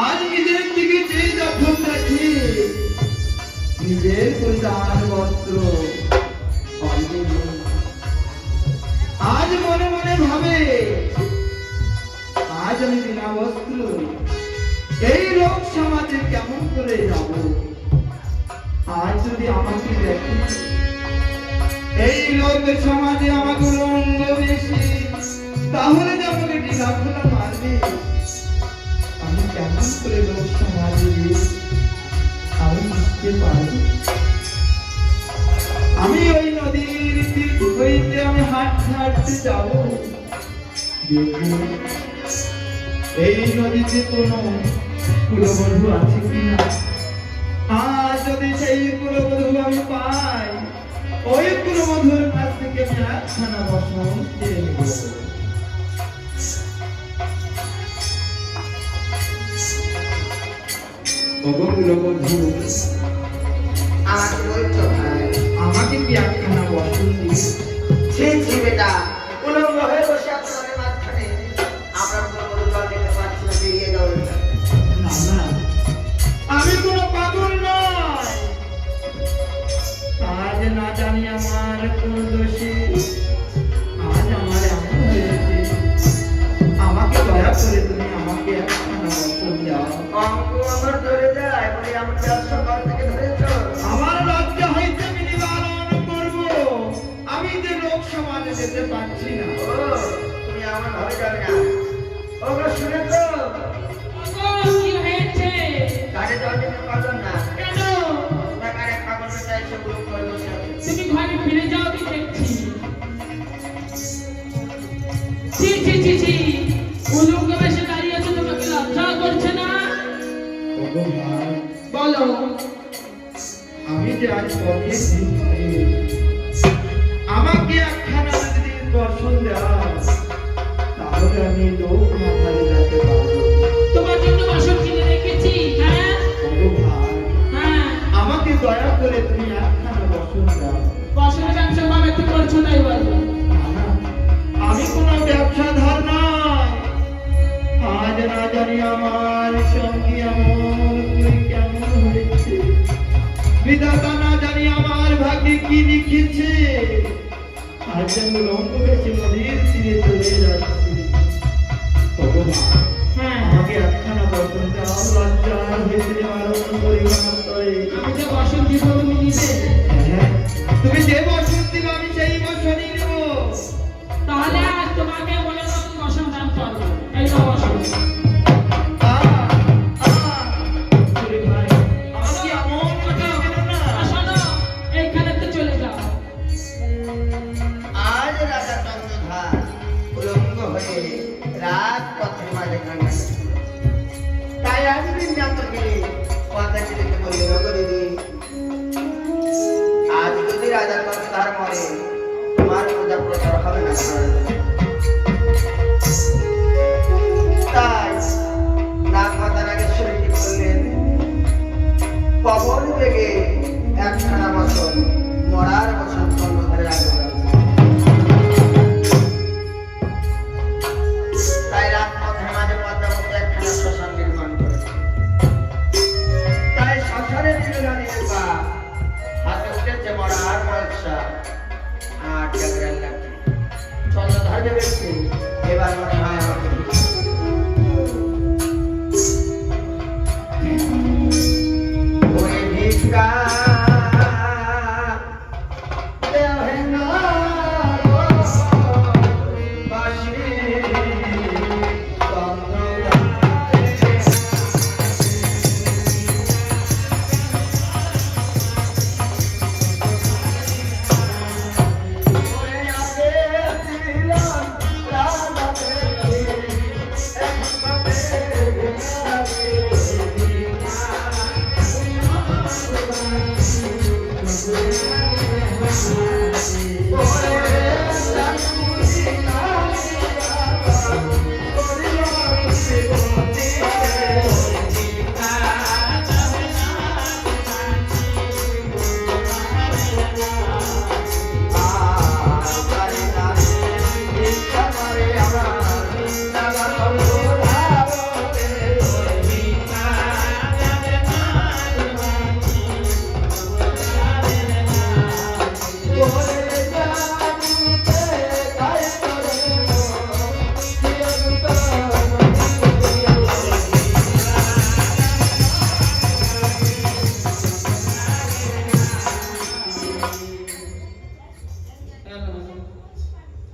आज নিজের দিকে চেয়ে যখন দেখি নিজের পরিধান বস্ত্র আজ মনে মনে ভাবে আজ আমি বিনা বস্ত্র এই লোক সমাজে কেমন করে যাব। আজ যদি আমাকে দেখি এই লোক সমাজে আমাকে রঙ্গ বেশি তাহলে যে আমাকে ঢিলা খোলা মারবে। আমি কেমন করে লোক সমাজে আমি বুঝতে পারবো। আমি ওই নদীর তীর হইতে আমি হাঁটতে হাঁটতে যাব, দেখবো এই নদীতে কোনো কুলবধূ আছে কিনা। আর যদি সেই কুলবধূ আমি পাই ওই কুলবধূর কাছ থেকে আমি একখানা বসন চেয়ে নেব। আমাকে কি একখানা বসন দিয়েছে বেটা উলঙ্গ হয়ে বসে আপনাদের মাঝখানে আমরা কোনো জল দিতে পারছি না, বেরিয়ে যাও। না না, আমি কোনো পাগল নয়। আজ না জানি আমার কোন দোষী আজ আমার এমন হয়েছে। আমাকে দয়া করে তুমি আমাকে একখানা বসন দাও। অঙ্ক আমার ধরে যায় বলে আমার ব্যবসা ঘর থেকে ধরেছ। আমার লজ্জা হইতে আমি নিবারণ করব। আমি যে লোক সমাজে যেতে পারছি না। তুমি আমার ঘরে যাবে না। ওগো শুনেছ কি হয়েছে? গাড়ি জল দিতে পারলাম না কেন? টাকার এক পাগল বেটা এসে গ্রুপ করে বসে আছে। তুমি ঘরে ফিরে যাও, আমি দেখছি। ছি ছি ছি ছি, উলঙ্গ বেশে দাঁড়িয়ে আছে, তোমাকে লজ্জা করছে না? বলো। আমি যে আজ পথে আমাকে একখানা যদি দর্শন দেওয়া তাহলে আমি লোক মাথায় যেতে পারবো। আমার সঙ্গে এমন করে কেমন হয়েছে? বিধাতা না জানি আমার ভাগ্যে কি লিখেছে। আজ আমি রঙ্গ বেশি নদীর তীরে চলে যাচ্ছি। ভগবান, হ্যাঁ